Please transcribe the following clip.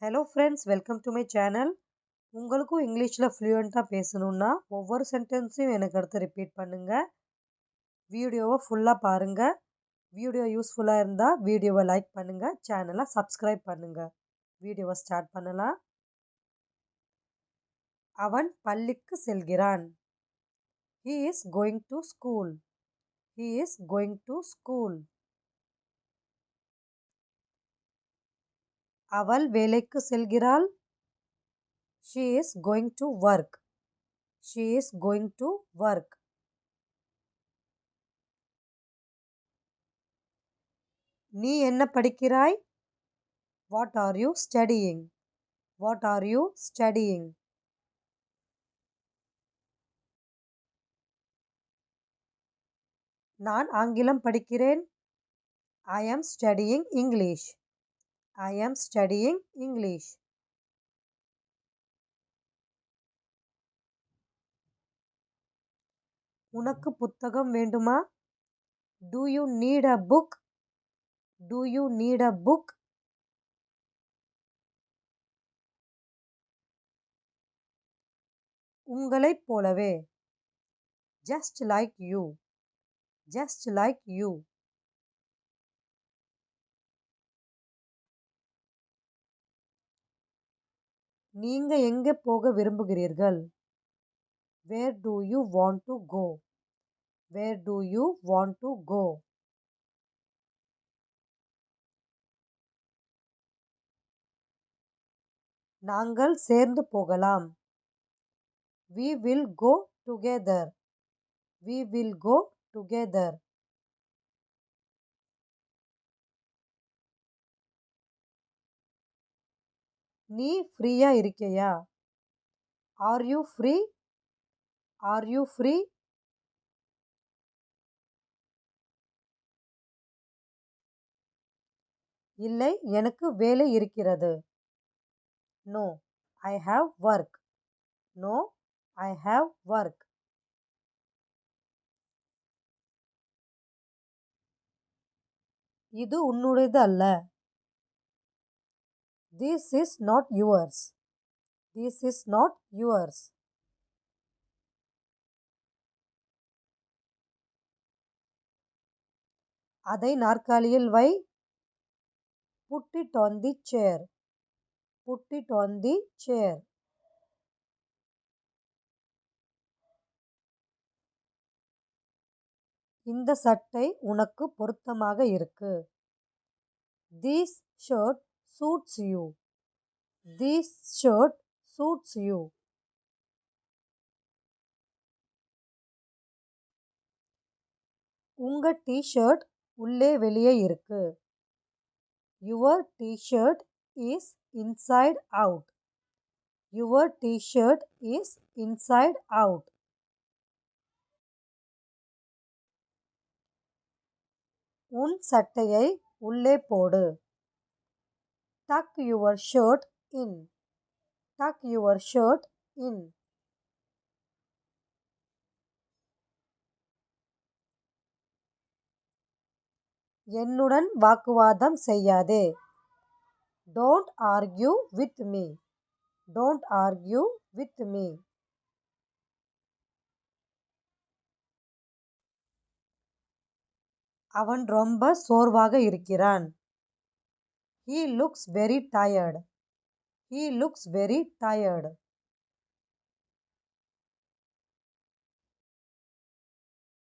Hello friends, welcome to my channel. உங்களுக்கும் இங்கிலீஷில் ஃப்ளூயண்ட்டாக பேசணுன்னா ஒவ்வொரு சென்டென்ஸையும் எனக்கு அடுத்து ரிப்பீட் பண்ணுங்கள். வீடியோவை ஃபுல்லாக பாருங்கள். வீடியோ யூஸ்ஃபுல்லாக இருந்தால் வீடியோவை லைக் பண்ணுங்கள், சேனலை சப்ஸ்கிரைப் பண்ணுங்கள். வீடியோவை ஸ்டார்ட் பண்ணலாம். அவன் பள்ளிக்கு செல்கிறான். He is going to school. He is going to school. அவள் வேலைக்கு செல்கிறாள். She is going to work. She is going to work. நீ என்ன படிக்கிறாய்? What are you studying? What are you studying? நான் ஆங்கிலம் படிக்கிறேன். I am studying English. I am studying English. உனக்கு புத்தகம் வேண்டுமா? Do you need a book? Do you need a book? உங்களைப் போலவே. Just like you. Just like you. நீங்க எங்கே போக விரும்புகிறீர்கள்? Where do you want to go? Where do you want to go? நாங்கள் சேர்ந்து போகலாம். We will go together. We will go together. நீ ஃப்ரீயா இருக்கியா? Are you free? Are you free? இல்லை, எனக்கு வேலை இருக்கிறது. No, I have work. No, I have work. இது உன்னுடையது அல்ல. This is not yours. This is not yours. அதை நாற்காலியில் வை. Put it on the chair. Put it on the chair. இந்த சட்டை உனக்கு பொருத்தமாக இருக்கு. This shirt suits you. This shirt suits you. உங்க t-shirt உள்ளே வெளியே இருக்கு. Your t-shirt is inside out. Your t-shirt is inside out. உன் சட்டையை உள்ளே போடு. Tuck your shirt in. Tuck your shirt in. என்னுடன் வாக்குவாதம் செய்யாதே. Don't argue with me. Don't argue with me. அவன் ரொம்ப சோர்வாக இருக்கிறான். He looks very tired. He looks very tired.